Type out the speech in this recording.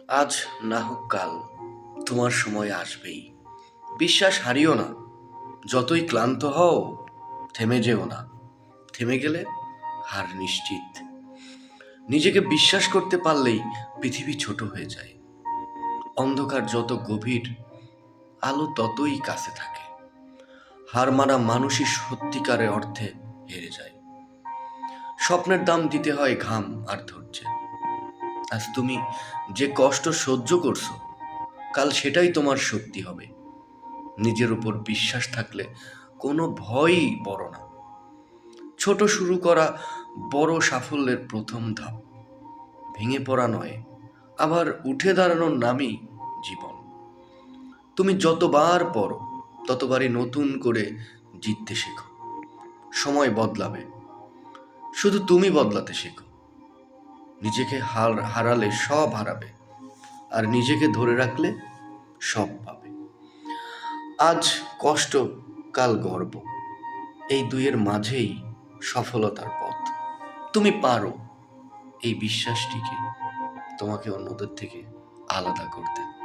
আজ না হোক কাল তোমার সময় আসবেই। বিশ্বাস হারিও না। যতই ক্লান্ত হও, থেমে যেও না। থেমে গেলে হার নিশ্চিত। নিজেকে বিশ্বাস করতে পারলেই পৃথিবী ছোট হয়ে যায়। অন্ধকার যত গভীর, আলো ততই কাছে থাকে। হার মানা মানুষই সত্যিকারের অর্থে হেরে যায়। স্বপ্নের দাম দিতে হয় ঘাম আর ধৈর্যে। আজ তুমি যে কষ্ট সহ্য করছো, কাল সেটাই তোমার শক্তি হবে। নিজের উপর বিশ্বাস থাকলে কোনো ভয়ই বড় না। ছোট শুরু করা বড় সাফল্যের প্রথম ধাপ। ভেঙে পড়া নয়, আবার উঠে দাঁড়ানোর নামই জীবন। তুমি যতবার পড়ো, ততবারই নতুন করে জিততে শেখো। সময় বদলাবে, শুধু তুমি বদলাতে শেখো। নিজেকে হারালে সব হারাবে, আর নিজেকে ধরে রাখলে সব পাবে। আজ কষ্ট, কাল গর্ব, এই দুইয়ের মাঝেই সফলতার পথ। তুমি পারো, এই বিশ্বাসটিকে তোমাকে অন্যদের থেকে আলাদা করতে।